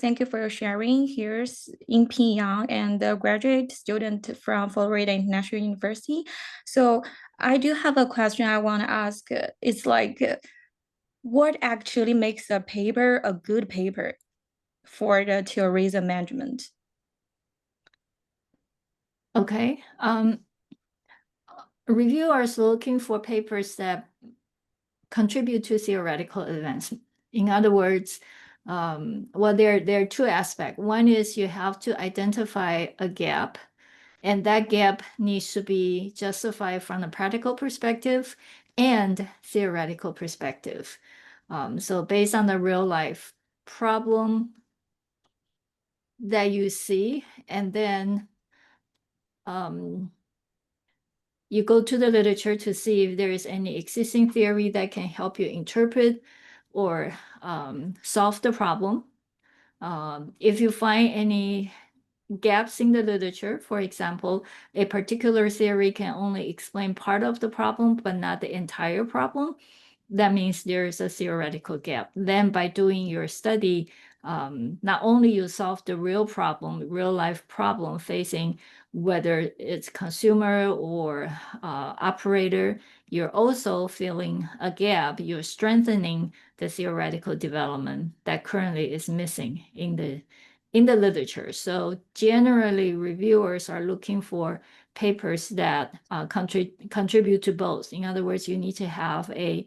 thank you for your sharing. Here's Yingping Yang and a graduate student from Florida International University. So I do have a question I want to ask. It's like, what actually makes a paper a good paper for the tourism management? Okay. Reviewers looking for papers that contribute to theoretical advancement. In other words, well, there are two aspects. One is you have to identify a gap, and that gap needs to be justified from a practical perspective and theoretical perspective. So based on the real life problem that you see, and then you go to the literature to see if there is any existing theory that can help you interpret or solve the problem. If you find any gaps in the literature, for example, a particular theory can only explain part of the problem, but not the entire problem, that means there is a theoretical gap. Then by doing your study, not only you solve the real problem, real life problem facing whether it's consumer or operator, you're also filling a gap. You're strengthening the theoretical development that currently is missing in the literature. So generally, reviewers are looking for papers that contribute to both. In other words, you need to have a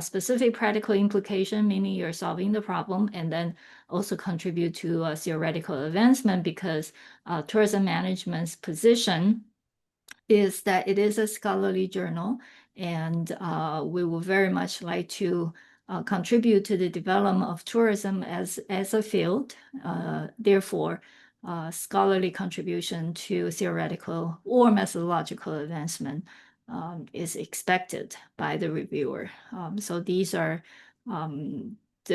specific practical implication, meaning you're solving the problem, and then also contribute to theoretical advancement, because tourism management's position is that it is a scholarly journal, and we would very much like to contribute to the development of tourism as a field. Therefore, scholarly contribution to theoretical or methodological advancement is expected by the reviewer. So these are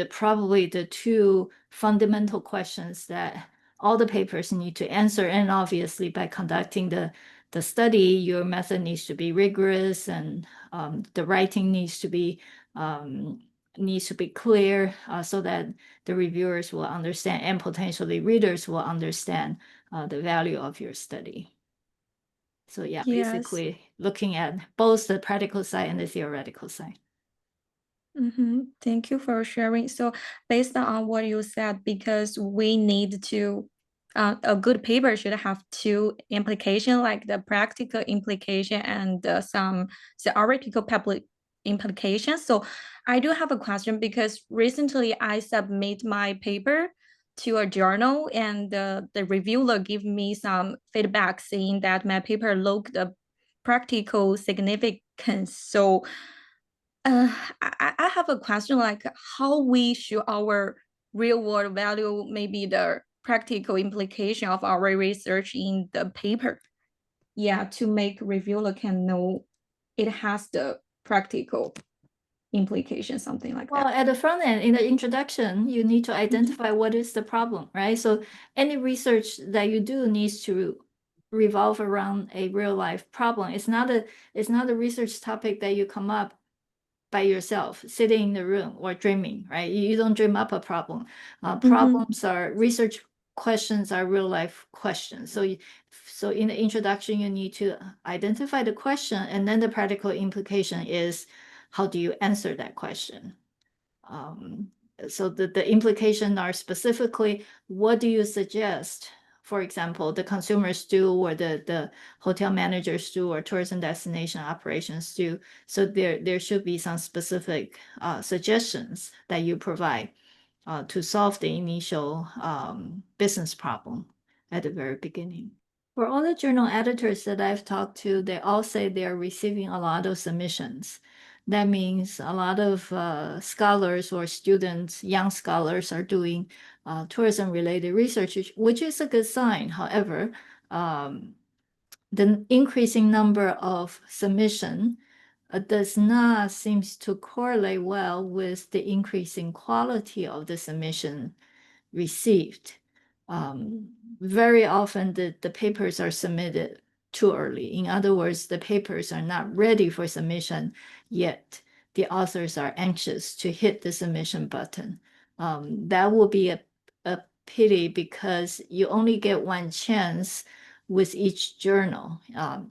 probably the two fundamental questions that all the papers need to answer. And obviously, by conducting the study, your method needs to be rigorous, and the writing needs to be clear, so that the reviewers will understand, and potentially readers will understand the value of your study. So yeah, Yes. basically looking at both the practical side and the theoretical side. Thank you for sharing. So based on what you said, because we need to, a good paper should have two implications, like the practical implication and some theoretical public implications. So I do have a question, because recently I submit my paper to a journal, and the reviewer gave me some feedback saying that my paper lacked the practical significance. So I have a question, like how we show our real world value, maybe the practical implication of our research in the paper. Yeah, to make reviewer can know it has the practical implication, something like Well, that. at the front end, in the introduction, you need to identify what is the problem, right? So any research that you do needs to revolve around a real life problem. It's not a research topic that you come up by yourself, sitting in the room or dreaming, right? You don't dream up a problem. Problems are research questions are real life questions. So in the introduction, you need to identify the question, and then the practical implication is how do you answer that question? So the implications are specifically, what do you suggest? For example, the consumers do, or the hotel managers do, or tourism destination operations do. So there should be some specific suggestions that you provide to solve the initial business problem at the very beginning. For all the journal editors that I've talked to, they all say they're receiving a lot of submissions. That means a lot of scholars or students, young scholars, are doing tourism-related research, which is a good sign. However, the increasing number of submission does not seem to correlate well with the increasing quality of the submission received. Very often the papers are submitted too early. In other words, the papers are not ready for submission yet. The authors are anxious to hit the submission button. That will be a a pity because you only get one chance with each journal.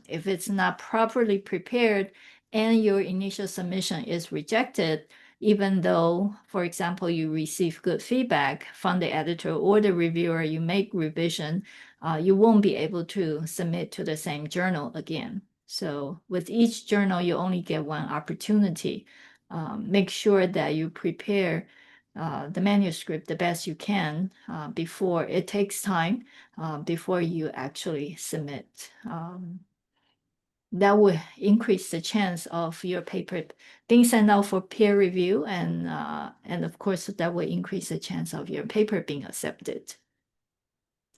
If it's not properly prepared and your initial submission is rejected, even though, for example, you receive good feedback from the editor or the reviewer, you make revision, you won't be able to submit to the same journal again. So with each journal, you only get one opportunity. Make sure that you prepare the manuscript the best you can before it takes time before you actually submit. That will increase the chance of your paper being sent out for peer review, and of course that will increase the chance of your paper being accepted.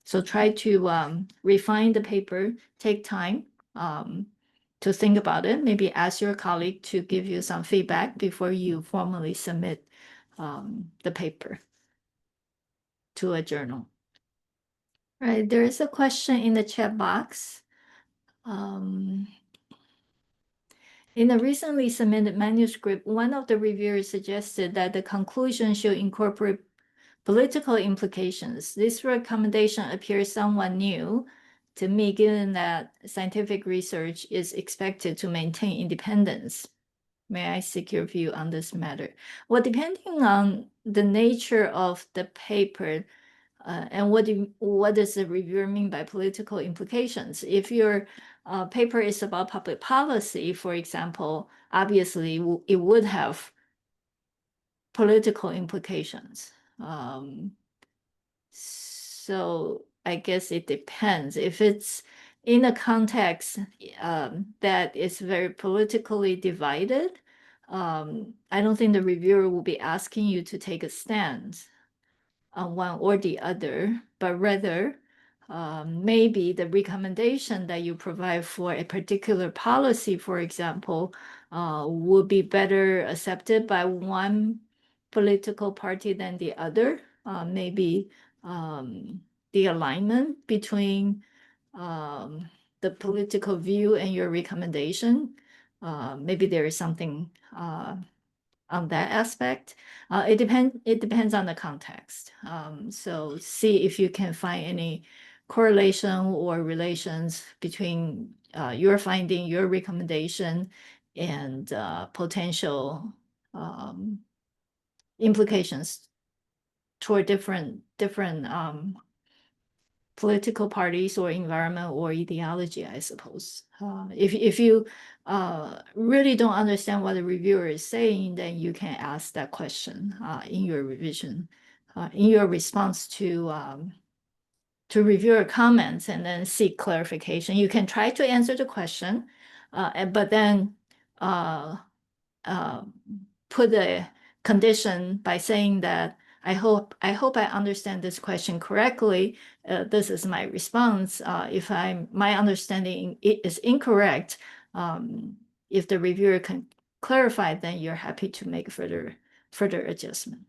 So try to refine the paper, take time to think about it. Maybe ask your colleague to give you some feedback before you formally submit the paper to a journal. Right, there is a question in the chat box. In a recently submitted manuscript, one of the reviewers suggested that the conclusion should incorporate political implications. This recommendation appears somewhat new to me, given that scientific research is expected to maintain independence. May I seek your view on this matter? Well, depending on the nature of the paper, and what does the reviewer mean by political implications? If your paper is about public policy, for example, obviously it would have political implications. So I guess it depends. If it's in a context that is very politically divided, I don't think the reviewer will be asking you to take a stand on one or the other, but rather maybe the recommendation that you provide for a particular policy, for example, would be better accepted by one political party than the other. Maybe the alignment between the political view and your recommendation. Maybe there is something on that aspect. It depends on the context. So see if you can find any correlation or relations between your finding, your recommendation, and potential implications toward different political parties or environment or ideology, I suppose. If you really don't understand what the reviewer is saying, then you can ask that question in your revision, in your response to reviewer comments, and then seek clarification. You can try to answer the question, but then put a condition by saying that I hope I understand this question correctly. This is my response. If my understanding is incorrect, if the reviewer can clarify, then you're happy to make further adjustment.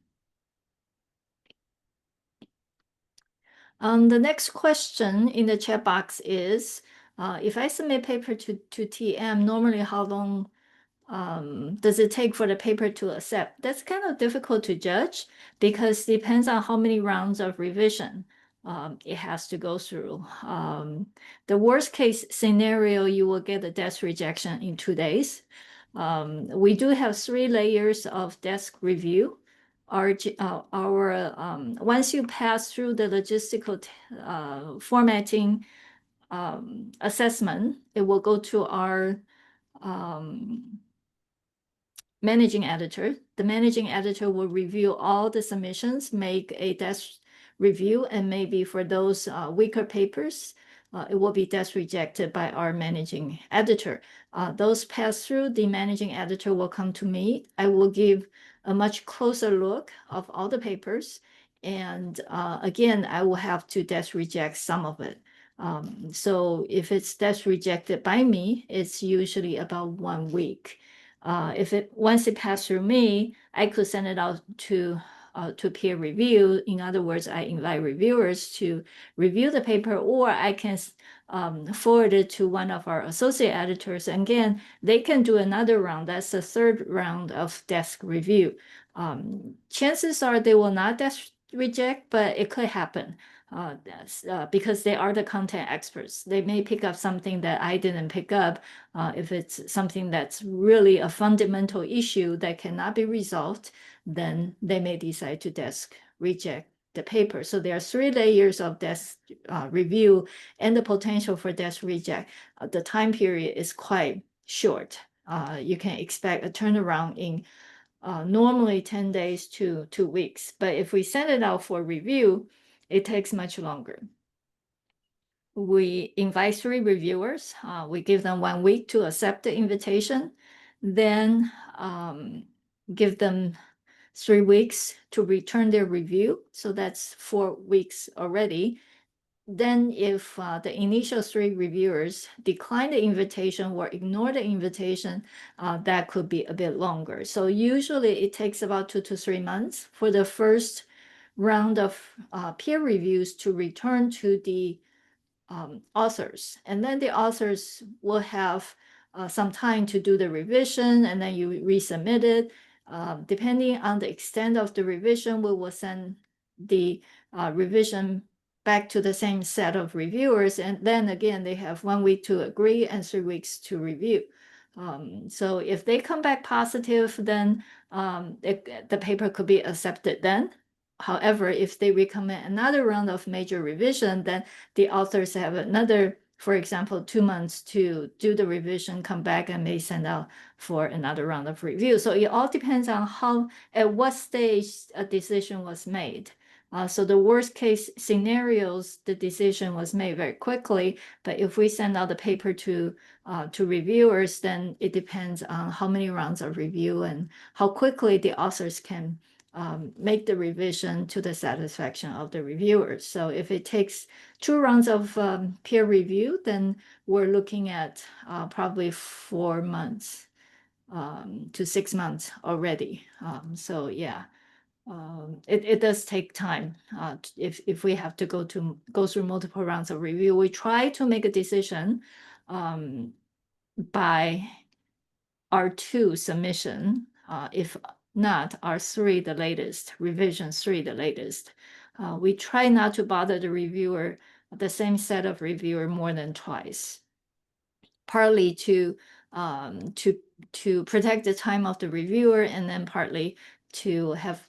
The next question in the chat box is, if I submit paper to TM, normally how long does it take for the paper to accept? That's kind of difficult to judge because it depends on how many rounds of revision it has to go through. The worst case scenario, you will get a desk rejection in 2 days. We do have 3 layers of desk review. Once you pass through the logistical formatting assessment, it will go to our managing editor. The managing editor will review all the submissions, make a desk review, and maybe for those weaker papers, it will be desk rejected by our managing editor. Those pass through, the managing editor will come to me. I will give a much closer look of all the papers. And again, I will have to desk reject some of it. So if it's desk rejected by me, it's usually about 1 week. Once it passed through me, I could send it out to peer review. In other words, I invite reviewers to review the paper, or I can forward it to one of our associate editors. And again, they can do another round. That's the 3rd round of desk review. Chances are they will not desk reject, but it could happen. Because they are the content experts. They may pick up something that I didn't pick up. If it's something that's really a fundamental issue that cannot be resolved, then they may decide to desk reject the paper. So there are 3 layers of desk review and the potential for desk reject. The time period is quite short. You can expect a turnaround in normally 10 days to 2 weeks. But if we send it out for review, it takes much longer. We invite 3 reviewers. We give them 1 week to accept the invitation, then give them 3 weeks to return their review. So that's 4 weeks already. Then if the initial 3 reviewers decline the invitation or ignore the invitation, that could be a bit longer. So usually it takes about 2 to 3 months for the first round of peer reviews to return to the authors. And then the authors will have some time to do the revision, and then you resubmit it. Depending on the extent of the revision, we will send the revision back to the same set of reviewers. And then again, they have 1 week to agree and 3 weeks to review. So if they come back positive, then the paper could be accepted then. However, if they recommend another round of major revision, then the authors have another, for example, 2 months to do the revision, come back and may send out for another round of review. So it all depends on at what stage a decision was made. So the worst case scenarios, the decision was made very quickly. But if we send out the paper to reviewers, then it depends on how many rounds of review and how quickly the authors can make the revision to the satisfaction of the reviewers. So if it takes 2 rounds of peer review, then we're looking at probably 4 months to 6 months already. So yeah, it does take time if we have to go through multiple rounds of review. We try to make a decision by R2 submission, if not R3 the latest, revision 3 the latest. We try not to bother the reviewer, the same set of reviewer more than twice, partly to protect the time of the reviewer, and then partly to have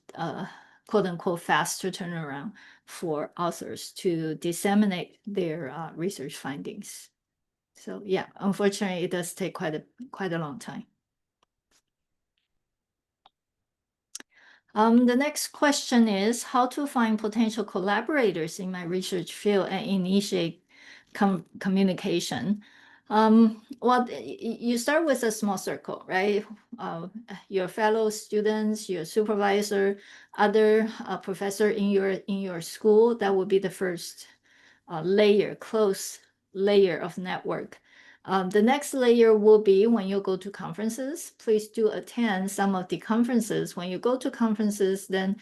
quote unquote faster turnaround for authors to disseminate their research findings. So yeah, unfortunately, it does take quite a long time. The next question is how to find potential collaborators in my research field and initiate communication. Well, you start with a small circle, right? Your fellow students, your supervisor, other professor in your school. That would be the first close layer of network. The next layer will be when you go to conferences. Please do attend some of the conferences. When you go to conferences, then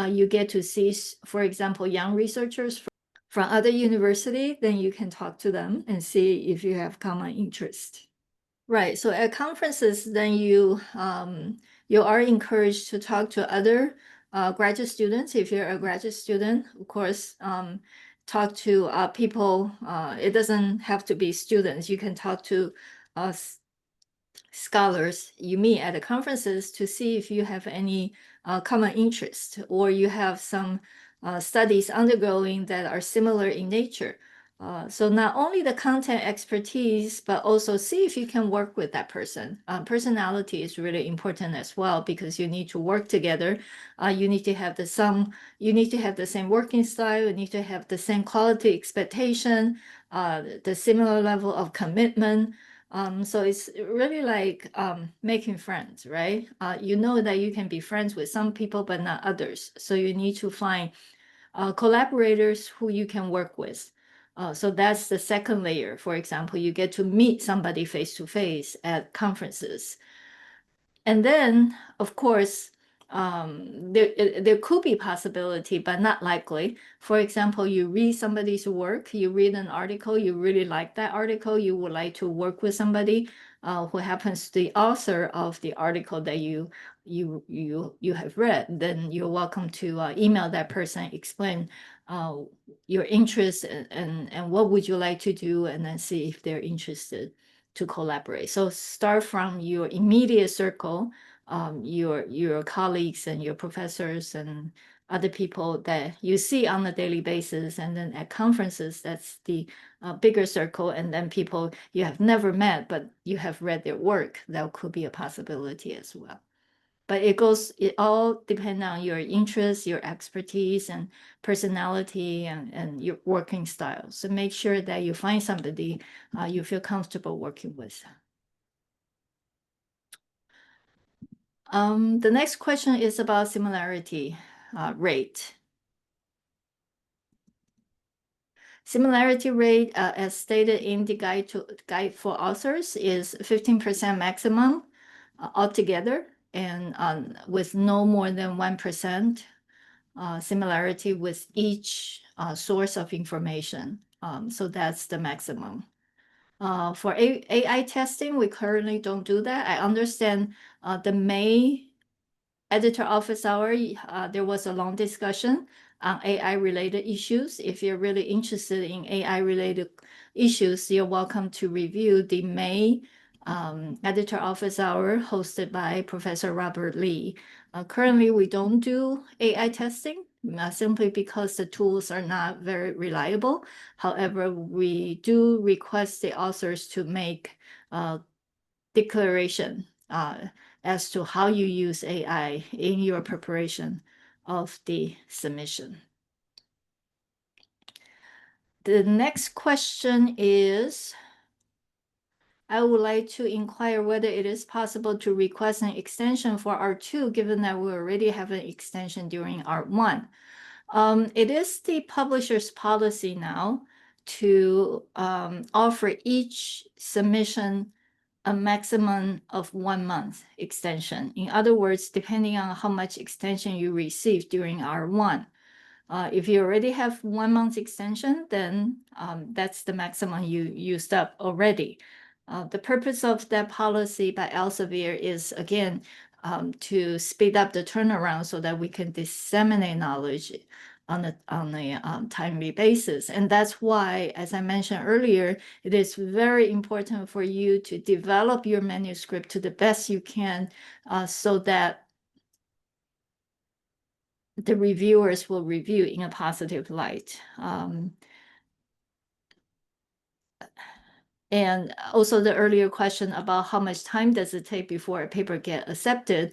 you get to see, for example, young researchers from other university. Then you can talk to them and see if you have common interest. Right. So at conferences, then you are encouraged to talk to other graduate students. If you're a graduate student, of course, talk to people. It doesn't have to be students. You can talk to scholars you meet at the conferences to see if you have any common interest, or you have some studies undergoing that are similar in nature. So not only the content expertise, but also see if you can work with that person. Personality is really important as well, because you need to work together. You need to have the same working style. You need to have the same quality expectation, the similar level of commitment. So it's really like making friends, right? You know that you can be friends with some people, but not others. So you need to find collaborators who you can work with. So that's the second layer. For example, you get to meet somebody face to face at conferences. And then, of course, there could be possibility, but not likely. For example, you read somebody's work, you read an article, you really like that article, you would like to work with somebody. who happens to be the author of the article that you have read, then you're welcome to email that person, explain your interest and what would you like to do, and then see if they're interested to collaborate. So start from your immediate circle, your colleagues and your professors and other people that you see on a daily basis, and then at conferences, that's the bigger circle, and then people you have never met but you have read their work. That could be a possibility as well. But it all depends on your interests, your expertise, and personality, and your working style. So make sure that you find somebody you feel comfortable working with. The next question is about similarity rate. Similarity rate, as stated in the guide for authors, is 15% maximum altogether, and with no more than 1% similarity with each source of information. So that's the maximum. For AI testing, we currently don't do that. I understand the May editor office hour, there was a long discussion on AI-related issues. If you're really interested in AI-related issues, you're welcome to review the May editor office hour hosted by Professor Robert Lee. Currently, we don't do AI testing simply because the tools are not very reliable. However, we do request the authors to make declaration as to how you use AI in your preparation of the submission. The next question is, I would like to inquire whether it is possible to request an extension for R2, given that we already have an extension during R1. It is the publisher's policy now to offer each submission a maximum of 1 month extension. In other words, depending on how much extension you receive during R1. If you already have 1 month extension, then that's the maximum you used up already. The purpose of that policy by Elsevier is, again, to speed up the turnaround so that we can disseminate knowledge on a timely basis. And that's why, as I mentioned earlier, it is very important for you to develop your manuscript to the best you can, so that the reviewers will review in a positive light. And also the earlier question about how much time does it take before a paper get accepted.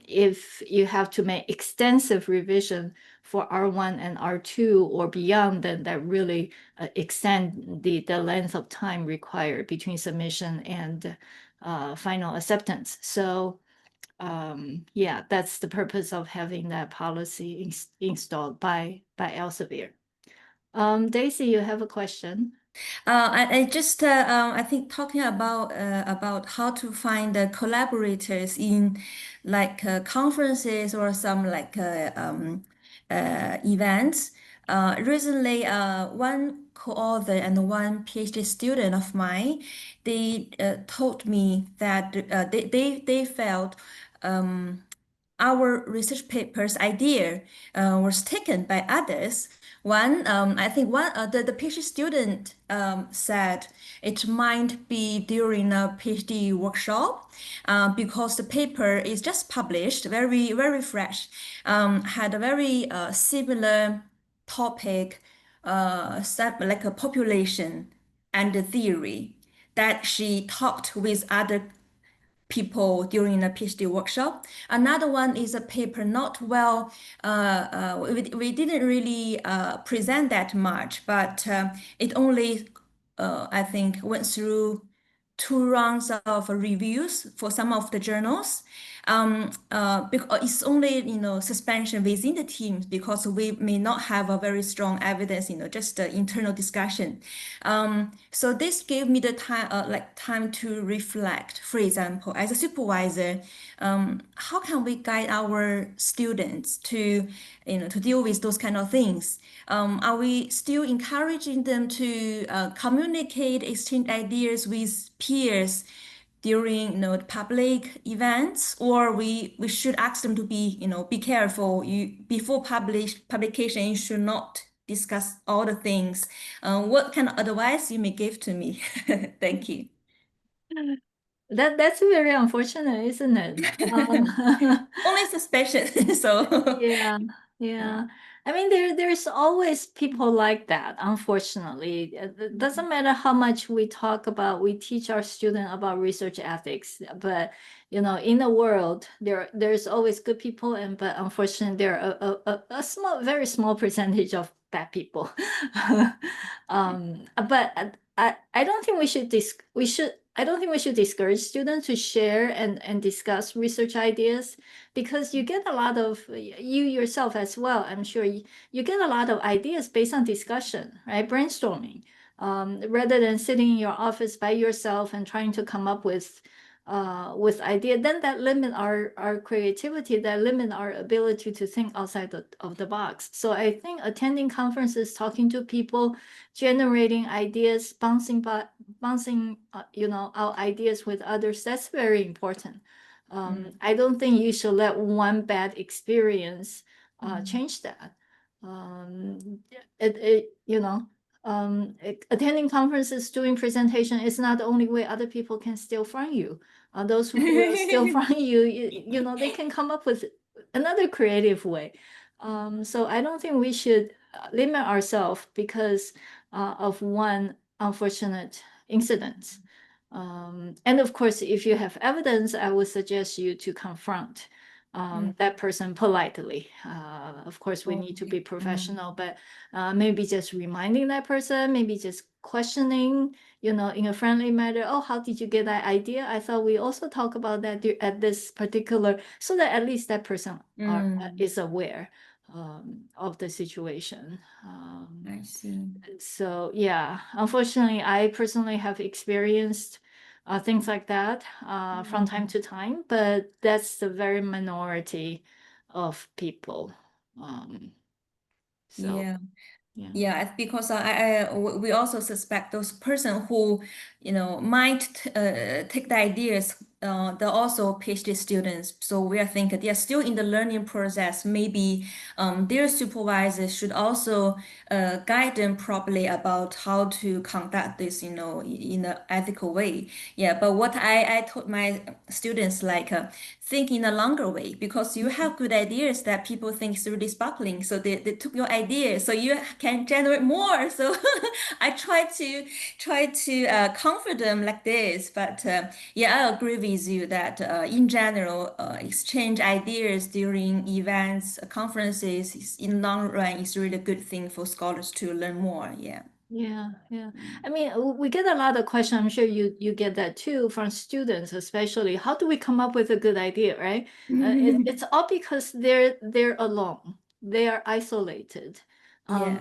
If you have to make extensive revision for R1 and R2 or beyond, then that really extend the length of time required between submission and final acceptance. So yeah, that's the purpose of having that policy installed by Elsevier. Daisy, you have a question? I think talking about how to find the collaborators in like conferences or some like events. Recently, one co-author and one PhD student of mine, they told me that they felt our research paper's idea was taken by others. I think the PhD student said it might be during a PhD workshop because the paper is just published, very, very fresh, had a very similar topic, like a population and the theory that she talked with other people during a PhD workshop. Another one is a paper not well, we didn't really present that much, but it only, I think, went through 2 rounds of reviews for some of the journals. Because it's only, suspension within the teams because we may not have a very strong evidence, just the internal discussion. So this gave me the time to reflect. For example, as a supervisor, how can we guide our students to deal with those kind of things? Are we still encouraging them to communicate, exchange ideas with peers during public events, or we should ask them to be careful. Before publication, you should not discuss all the things. What kind of advice you may give to me? Thank you. That's very unfortunate, isn't it? Only suspicion. So Yeah, yeah. I mean, there's always people like that, unfortunately. It doesn't matter how much we talk about, we teach our student about research ethics, but in the world, there's always good people, but unfortunately, there are a small, very small percentage of bad people. But I don't think I don't think we should discourage students to share and discuss research ideas, because you get a lot of, you yourself as well, I'm sure you get a lot of ideas based on discussion, right? Brainstorming, rather than sitting in your office by yourself and trying to come up with idea. Then that limit our creativity, that limit our ability to think outside of the box. So I think attending conferences, talking to people, generating ideas, bouncing our ideas with others, that's very important. I don't think you should let one bad experience change that. Attending conferences, doing presentation is not the only way other people can steal from you. Those who will steal from you, they can come up with another creative way. So I don't think we should limit ourselves because of one unfortunate incident. And of course, if you have evidence, I would suggest you to confront that person politely. Of course, we need to be professional, but maybe just reminding that person, maybe just questioning, in a friendly manner. Oh, how did you get that idea? I thought we also talk about that at this particular, so that at least that person is aware of the situation. I see. So yeah, unfortunately, I personally have experienced things like that from time to time, but that's the very minority of people. So Yeah. yeah. Yeah, it's because we also suspect those person who, might take the ideas. They're also PhD students, so we are thinking they are still in the learning process. Maybe their supervisors should also guide them properly about how to conduct this, in an ethical way. Yeah, but what I told my students, like, think in a longer way, because you have good ideas that people think is really sparkling. So they took your idea, so you can generate more. So I try to comfort them like this. But yeah, I agree with you that in general, exchange ideas during events, conferences, in long run is really a good thing for scholars to learn more. Yeah. Yeah, yeah. I mean, we get a lot of questions. I'm sure you get that too from students, especially. How do we come up with a good idea, right? It's all because they're alone. They are isolated. Yeah.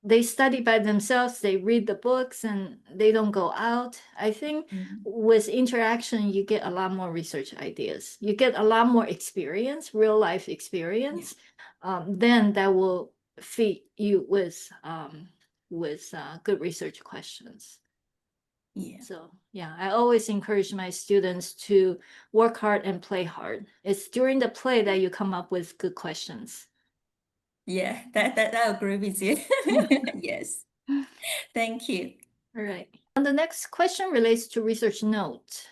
They study by themselves. They read the books, and they don't go out. I think with interaction, you get a lot more research ideas. You get a lot more experience, real life experience. Then that will feed you with good research questions. Yeah. So yeah, I always encourage my students to work hard and play hard. It's during the play that you come up with good questions. Yeah, that I agree with you. Yes. Thank you. All right. And the next question relates to research notes.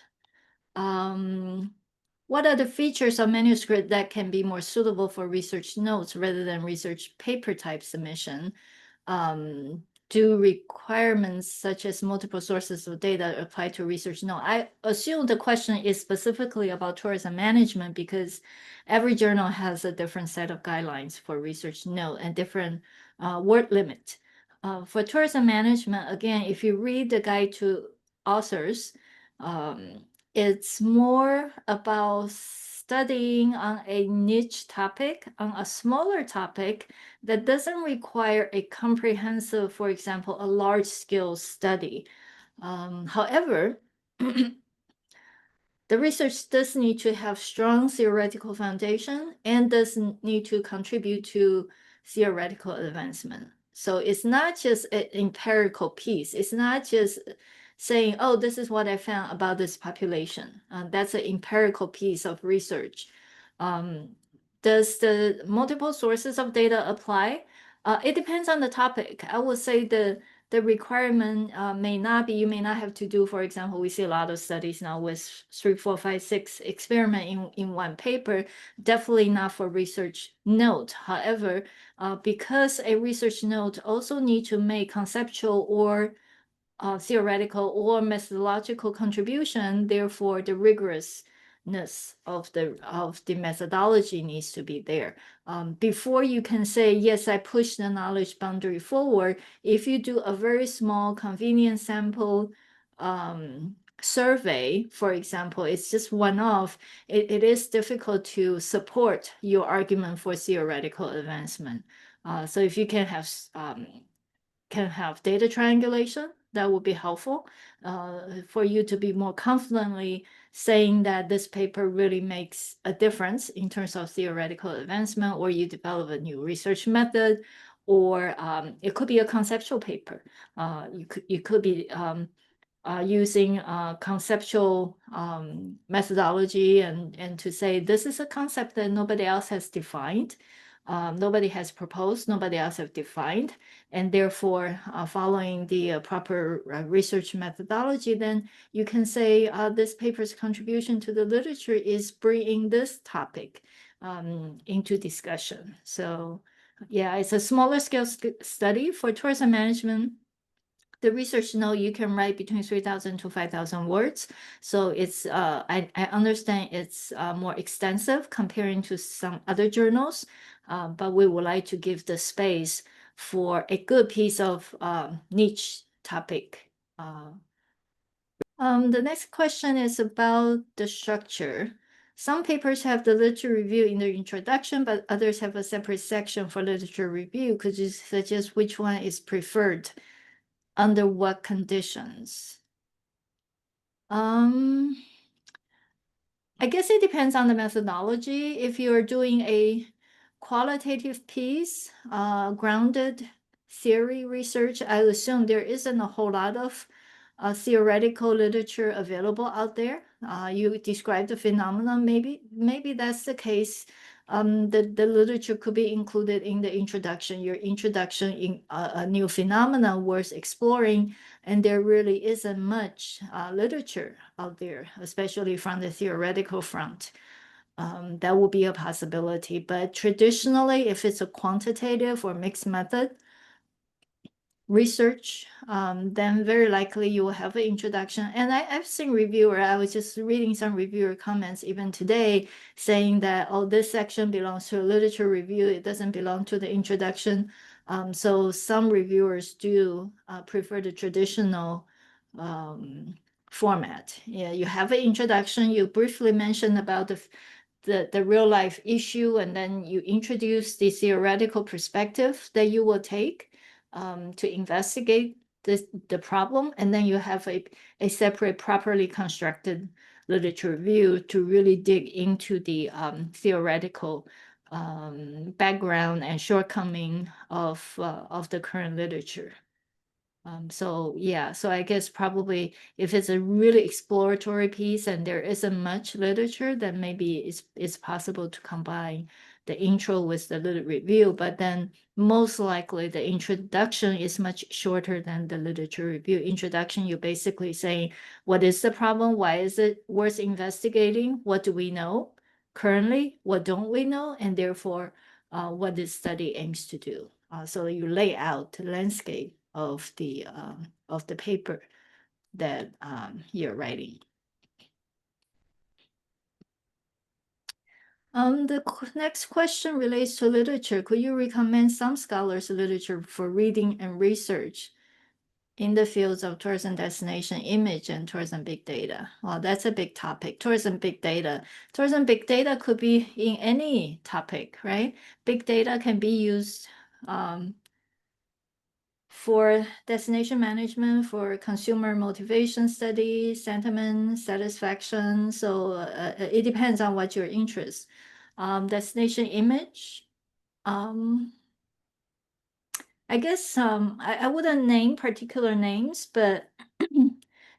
What are the features of manuscript that can be more suitable for research notes rather than research paper type submission? Do requirements such as multiple sources of data apply to research note? I assume the question is specifically about tourism management, because every journal has a different set of guidelines for research note and different word limit. For tourism management, again, if you read the guide to authors, it's more about studying on a niche topic, on a smaller topic that doesn't require a comprehensive, for example, a large scale study. However, the research does need to have strong theoretical foundation and does need to contribute to theoretical advancement. So it's not just an empirical piece. It's not just saying, oh, this is what I found about this population. That's an empirical piece of research. Does the multiple sources of data apply? It depends on the topic. I would say the requirement may not be, you may not have to do, for example, we see a lot of studies now with 3, 4, 5, 6 experiment in one paper, definitely not for research note. However, because a research note also need to make conceptual or theoretical or methodological contribution, therefore the rigorousness of the methodology needs to be there. Before you can say, yes, I push the knowledge boundary forward, if you do a very small convenient sample survey, for example, it's just one-off, it is difficult to support your argument for theoretical advancement. So if you can have data triangulation, that would be helpful for you to be more confidently saying that this paper really makes a difference in terms of theoretical advancement, or you develop a new research method, or it could be a conceptual paper. You could be using conceptual methodology and to say this is a concept that nobody else has defined. Nobody has proposed, nobody else have defined, and therefore following the proper research methodology, then you can say this paper's contribution to the literature is bringing this topic into discussion. So yeah, it's a smaller scale study for tourism management. The research note you can write between 3,000 to 5,000 words. So it's I understand it's more extensive comparing to some other journals, but we would like to give the space for a good piece of niche topic. The next question is about the structure. Some papers have the literature review in the introduction, but others have a separate section for literature review. Could you suggest which one is preferred? Under what conditions? I guess it depends on the methodology. If you're doing a qualitative piece, grounded theory research, I assume there isn't a whole lot of theoretical literature available out there. You described the phenomenon, maybe that's the case. The literature could be included in the introduction, your introduction in a new phenomenon worth exploring, and there really isn't much literature out there, especially from the theoretical front. That would be a possibility, but traditionally, if it's a quantitative or mixed method research, then very likely you will have an introduction. And I've seen reviewer, I was just reading some reviewer comments even today saying that, oh, this section belongs to a literature review, it doesn't belong to the introduction. So some reviewers do prefer the traditional format. Yeah, you have an introduction, you briefly mention about the real life issue, and then you introduce the theoretical perspective that you will take to investigate the problem, and then you have a separate, properly constructed literature review to really dig into the theoretical background and shortcoming of the current literature. So yeah, so I guess probably if it's a really exploratory piece and there isn't much literature, then maybe it's possible to combine the intro with the little review, but then most likely the introduction is much shorter than the literature review. Introduction, you're basically saying, what is the problem? Why is it worth investigating? What do we know currently? What don't we know? And therefore, what this study aims to do. So you lay out the landscape of the paper that you're writing. The next question relates to literature. Could you recommend some scholars' literature for reading and research in the fields of tourism destination image and tourism big data? Well, that's a big topic. Tourism big data. Tourism big data could be in any topic, right? Big data can be used for destination management, for consumer motivation studies, sentiment, satisfaction. So it depends on what your interest. Destination image. I guess I wouldn't name particular names, but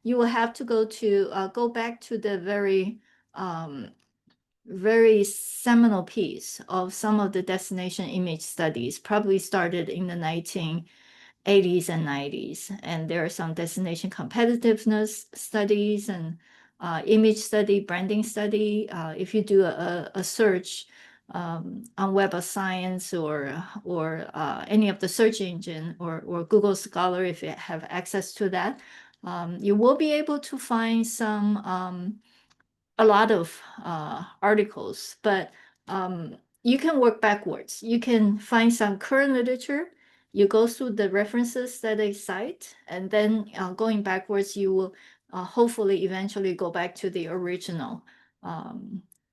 you will have to go back to the very seminal piece of some of the destination image studies, probably started in the 1980s and 90s. And there are some destination competitiveness studies and image study, branding study. If you do a search on Web of Science or any of the search engine or Google Scholar, if you have access to that, you will be able to find a lot of articles, but you can work backwards. You can find some current literature, you go through the references that they cite, and then going backwards, you will hopefully eventually go back to the original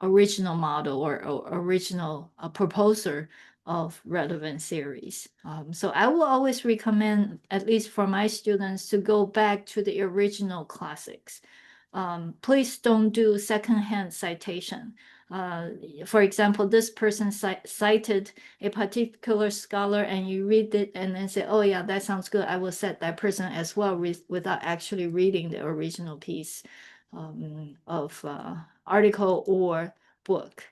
model or original proposer of relevant theories. So I will always recommend, at least for my students, to go back to the original classics. Please don't do secondhand citation. For example, this person cited a particular scholar and you read it and then say, oh yeah, that sounds good. I will cite that person as well without actually reading the original piece of article or book.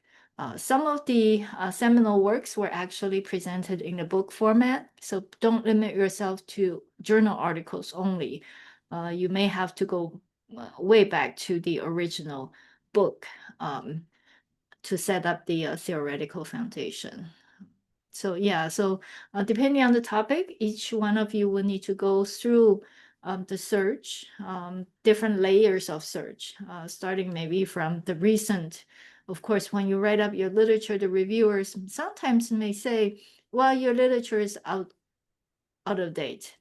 Some of the seminal works were actually presented in a book format, so don't limit yourself to journal articles only. You may have to go way back to the original book to set up the theoretical foundation. So yeah, so depending on the topic, each one of you will need to go through the search, different layers of search, starting maybe from the recent. Of course, when you write up your literature, the reviewers sometimes may say, well, your literature is out of date,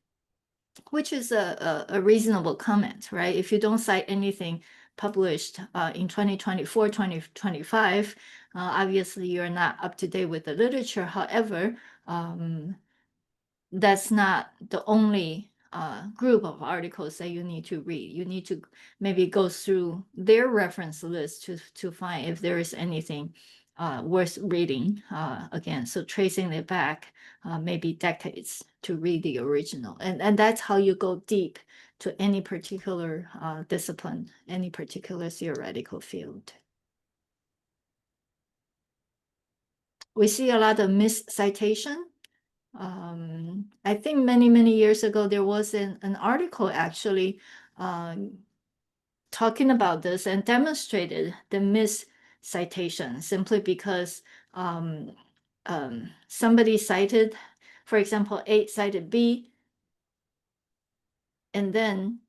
which is a reasonable comment, right? If you don't cite anything published in 2024, 2025, obviously you're not up to date with the literature. However, that's not the only group of articles that you need to read. You need to maybe go through their reference list to find if there is anything worth reading again. So tracing it back maybe decades to read the original. And that's how you go deep to any particular discipline, any particular theoretical field. We see a lot of miscitation. I think many years ago, there was an article actually talking about this and demonstrated the miscitation simply because somebody cited, for example, A cited B, and then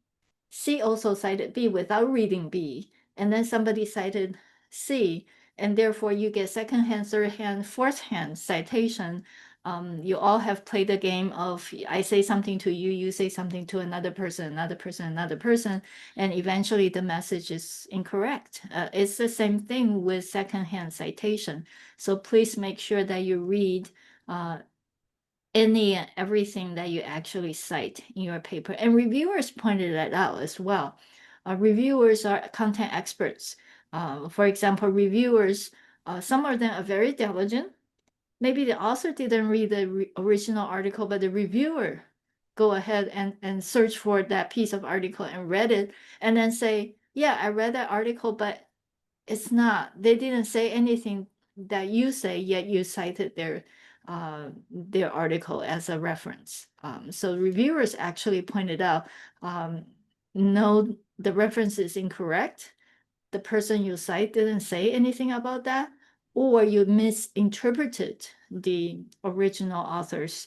C also cited B without reading B, and then somebody cited C, and therefore you get second-hand, third-hand, fourth-hand citation. You all have played the game of I say something to you, you say something to another person, and eventually the message is incorrect. It's the same thing with second-hand citation. So please make sure that you read everything that you actually cite in your paper. And reviewers pointed that out as well. Reviewers are content experts. For example, reviewers, some of them are very diligent. Maybe the author didn't read the original article, but the reviewer go ahead and search for that piece of article and read it and then say, yeah, I read that article, but it's not, they didn't say anything that you say, yet you cited their article as a reference. So reviewers actually pointed out, no, the reference is incorrect. The person you cite didn't say anything about that, or you misinterpreted the original author's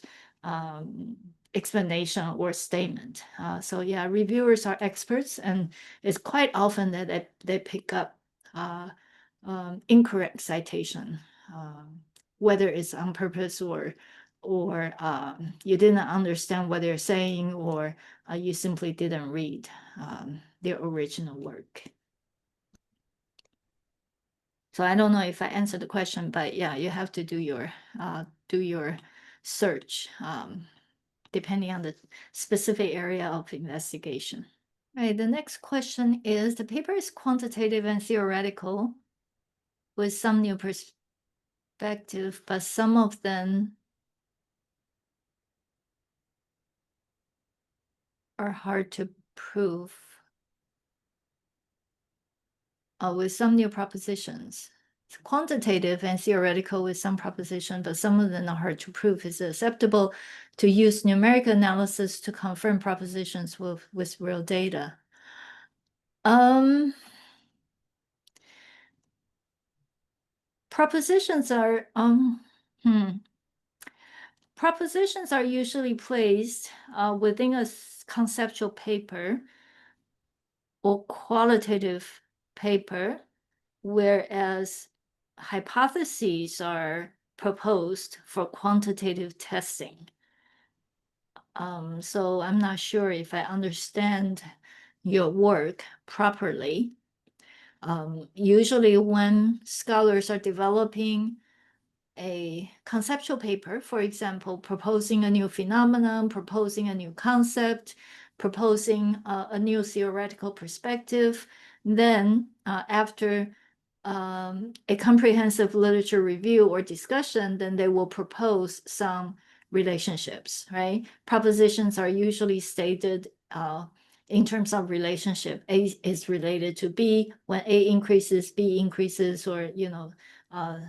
explanation or statement. So yeah, reviewers are experts, and it's quite often that they pick up incorrect citation, whether it's on purpose or you didn't understand what they're saying, or you simply didn't read their original work. So I don't know if I answered the question, but yeah, you have to do your search depending on the specific area of investigation. All right, the next question is, the paper is quantitative and theoretical with some new perspective, but some of them are hard to prove. with some new propositions. It's quantitative and theoretical with some proposition, but some of them are hard to prove. Is it acceptable to use numeric analysis to confirm propositions with real data? Propositions are propositions are usually placed within a conceptual paper or qualitative paper, whereas hypotheses are proposed for quantitative testing. So I'm not sure if I understand your work properly. Usually when scholars are developing a conceptual paper, for example, proposing a new phenomenon, proposing a new concept, proposing a new theoretical perspective, then after a comprehensive literature review or discussion, then they will propose some relationships, right? Propositions are usually stated in terms of relationship. A is related to B. When A increases, B increases, or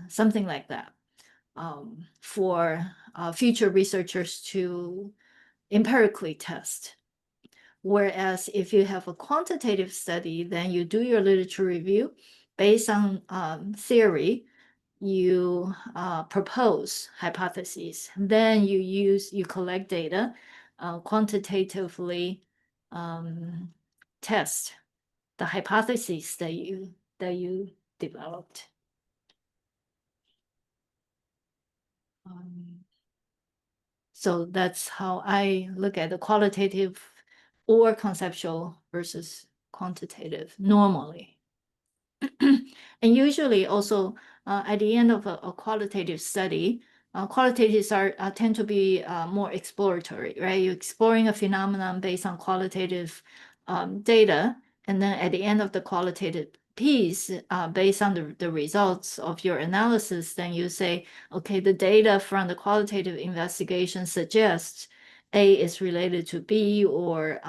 something like that, for future researchers to empirically test. Whereas if you have a quantitative study, then you do your literature review based on theory, you propose hypotheses, then you collect data, quantitatively test the hypotheses that you developed. So that's how I look at the qualitative or conceptual versus quantitative normally. And usually also at the end of a qualitative study, qualitatives tend to be more exploratory, right? You're exploring a phenomenon based on qualitative data, and then at the end of the qualitative piece, based on the results of your analysis, then you say, okay, the data from the qualitative investigation suggests A is related to B, or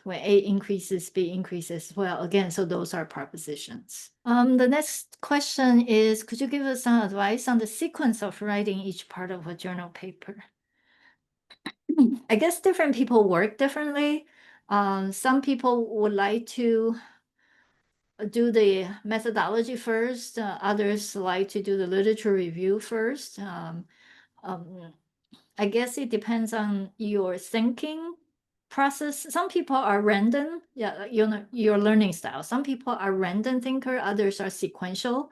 when A increases, B increases as well. Again, so those are propositions. The next question is, could you give us some advice on the sequence of writing each part of a journal paper? I guess different people work differently. Some people would like to do the methodology first. Others like to do the literature review first. I guess it depends on your thinking process. Some people are random, your learning style. Some people are random thinker, others are sequential.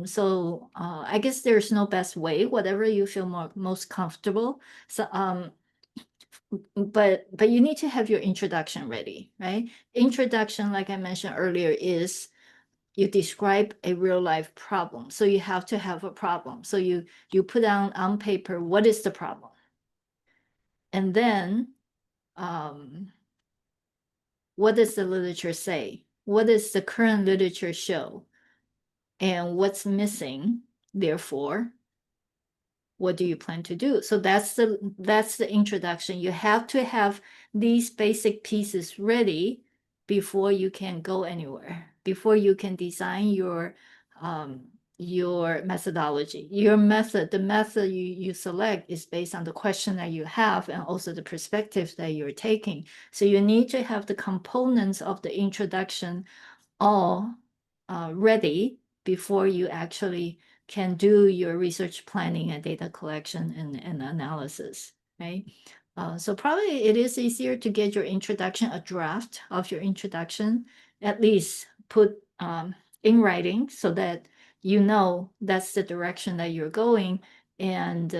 So I guess there's no best way, whatever you feel most comfortable. So but you need to have your introduction ready, right? Introduction, like I mentioned earlier, is you describe a real life problem. So you have to have a problem. So you put down on paper, what is the problem? And then what does the literature say? What does the current literature show? And what's missing? Therefore, what do you plan to do? So that's the introduction. You have to have these basic pieces ready before you can go anywhere, before you can design your methodology. The method you select is based on the question that you have and also the perspective that you're taking. So you need to have the components of the introduction all ready before you actually can do your research planning and data collection and analysis, right? So probably it is easier to get your introduction, a draft of your introduction, at least put in writing so that you know that's the direction that you're going. And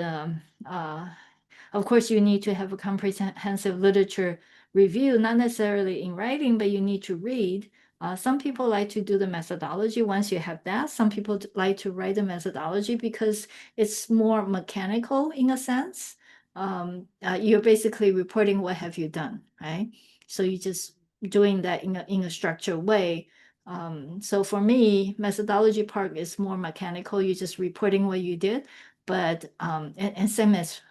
of course, you need to have a comprehensive literature review, not necessarily in writing, but you need to read. Some people like to do the methodology once you have that. Some people like to write the methodology because it's more mechanical in a sense. You're basically reporting what have you done, right? So you're just doing that in a structured way. So for me, methodology part is more mechanical. You're just reporting what you did, but and same as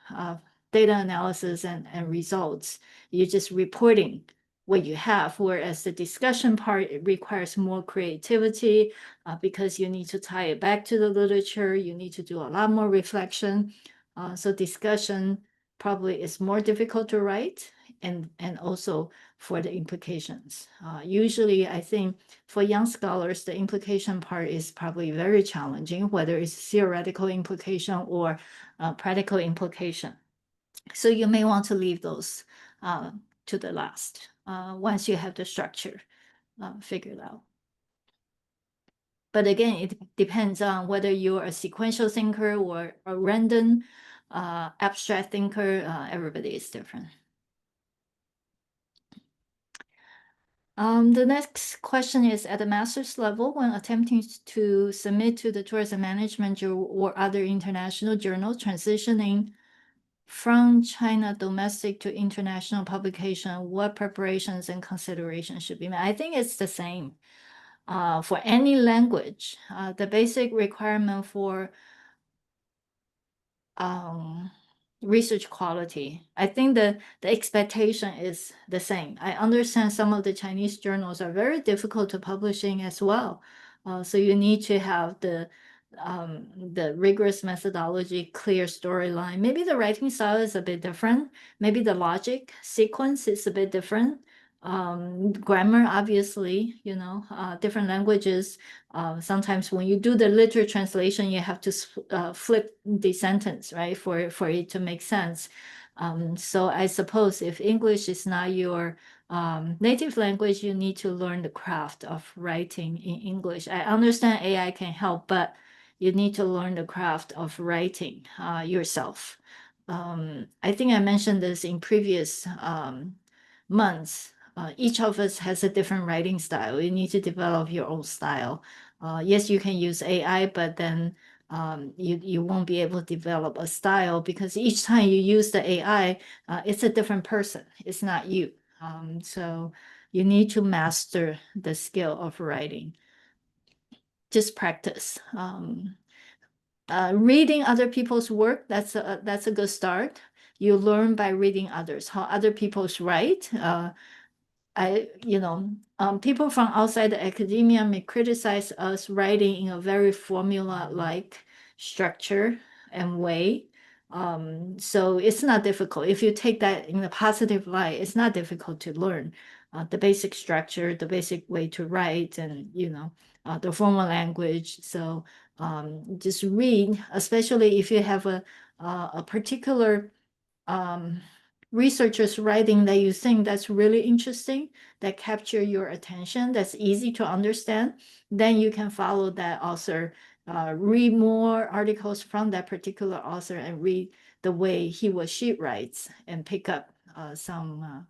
data analysis and results. You're just reporting what you have, whereas the discussion part, it requires more creativity because you need to tie it back to the literature. You need to do a lot more reflection. So discussion probably is more difficult to write, and also for the implications. Usually, I think for young scholars, the implication part is probably very challenging, whether it's theoretical implication or practical implication. So you may want to leave those to the last once you have the structure figured out. But again, it depends on whether you're a sequential thinker or a random abstract thinker. Everybody is different. The next question is, at the master's level, when attempting to submit to the tourism management or other international journal, transitioning from China domestic to international publication, what preparations and considerations should be made? I think it's the same. For any language, the basic requirement for research quality, I think the expectation is the same. I understand some of the Chinese journals are very difficult to publish in as well. So you need to have the rigorous methodology, clear storyline. Maybe the writing style is a bit different. Maybe the logic sequence is a bit different. Grammar, obviously, different languages. Sometimes when you do the literal translation, you have to flip the sentence, right, for it to make sense. So I suppose if English is not your native language, you need to learn the craft of writing in English. I understand AI can help, but you need to learn the craft of writing yourself. I think I mentioned this in previous months. Each of us has a different writing style. You need to develop your own style. Yes, you can use AI, but then you won't be able to develop a style because each time you use the AI, it's a different person. It's not you. So you need to master the skill of writing. Just practice. Reading other people's work, that's a good start. You learn by reading others, how other people's write. People from outside the academia may criticize us writing in a very formula-like structure and way. So it's not difficult. If you take that in a positive light, it's not difficult to learn the basic structure, the basic way to write, and the formal language. So just read, especially if you have a particular researchers writing that you think that's really interesting, that capture your attention, that's easy to understand, then you can follow that author, read more articles from that particular author and read the way he or she writes and pick up some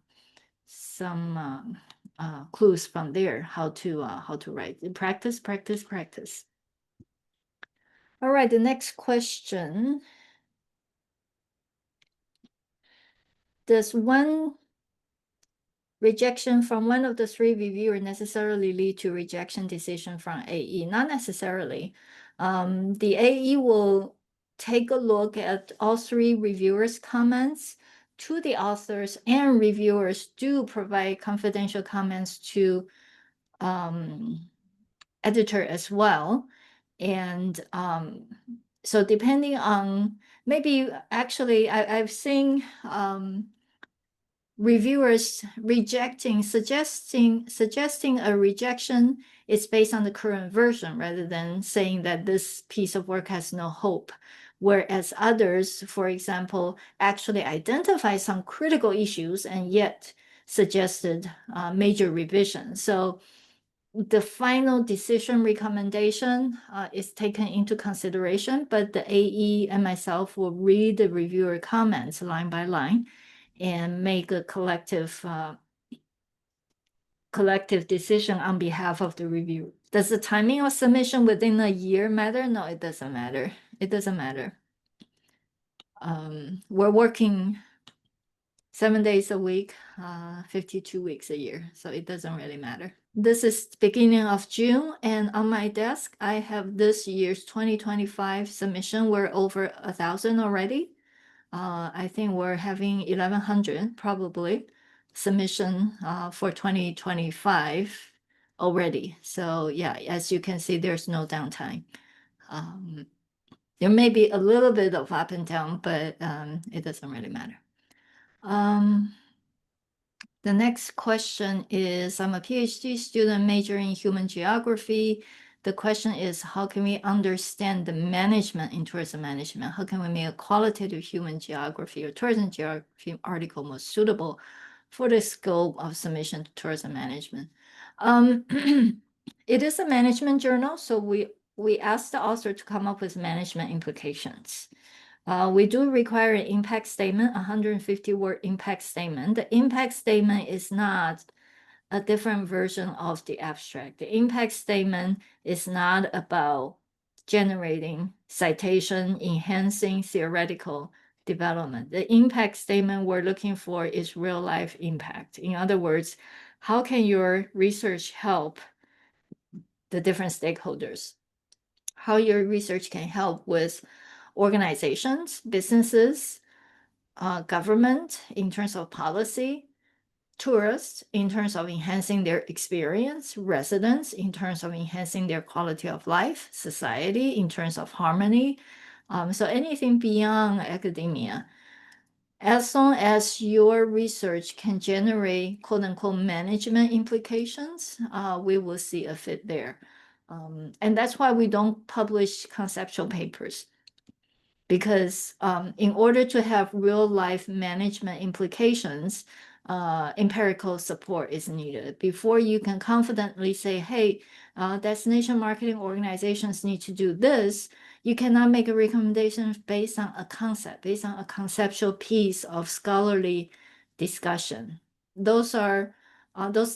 clues from there, how to write. Practice, practice, practice. All right, the next question. Does one rejection from one of the three reviewers necessarily lead to rejection decision from AE? Not necessarily. The AE will take a look at all three reviewers' comments to the authors, and reviewers do provide confidential comments to editor as well. And so depending on, maybe actually I've seen reviewers suggesting a rejection is based on the current version rather than saying that this piece of work has no hope. Whereas others, for example, actually identify some critical issues and yet suggested major revisions. So the final decision recommendation is taken into consideration, but the AE and myself will read the reviewer comments line by line and make a collective decision on behalf of the review. Does the timing of submission within a year matter? No, it doesn't matter. It doesn't matter. We're working 7 days a week, 52 weeks a year, so it doesn't really matter. This is beginning of June, and on my desk, I have this year's 2025 submission. We're over 1,000 already. I think we're having 1,100 probably. submission for 2025 already. So yeah, as you can see, there's no downtime. There may be a little bit of up and down, but it doesn't really matter. The next question is, I'm a PhD student majoring in human geography. The question is, how can we understand the management in tourism management? How can we make a qualitative human geography or tourism geography article more suitable for the scope of submission to tourism management? It is a management journal, so we asked the author to come up with management implications. We do require an impact statement, 150-word impact statement. The impact statement is not a different version of the abstract. The impact statement is not about generating citation, enhancing theoretical development. The impact statement we're looking for is real life impact. In other words, how can your research help the different stakeholders? How your research can help with organizations, businesses, government in terms of policy, tourists in terms of enhancing their experience, residents in terms of enhancing their quality of life, society in terms of harmony. So anything beyond academia. As long as your research can generate quote unquote management implications, we will see a fit there. And that's why we don't publish conceptual papers. Because in order to have real life management implications, empirical support is needed. Before you can confidently say, hey, destination marketing organizations need to do this, you cannot make a recommendation based on a concept, based on a conceptual piece of scholarly discussion. Those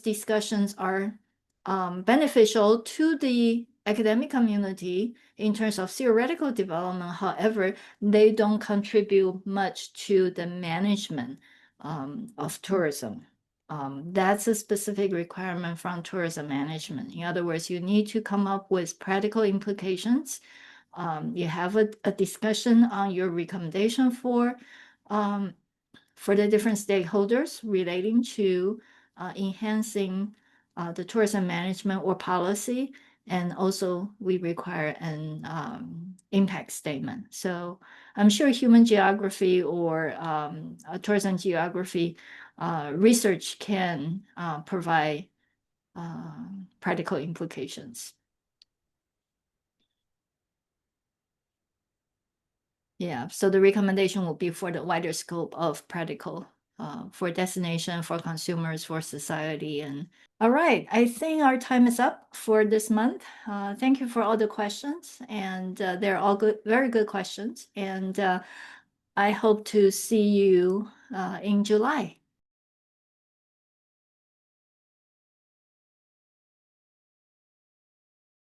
discussions are beneficial to the academic community in terms of theoretical development. However, they don't contribute much to the management of tourism. That's a specific requirement from tourism management. In other words, you need to come up with practical implications. You have a discussion on your recommendation for the different stakeholders relating to enhancing the tourism management or policy. And also we require an impact statement. So I'm sure human geography or tourism geography research can provide practical implications. Yeah, so the recommendation will be for the wider scope of practical for destination, for consumers, for society. And all right, I think our time is up for this month. Thank you for all the questions, and they're all good, very good questions. And I hope to see you in July.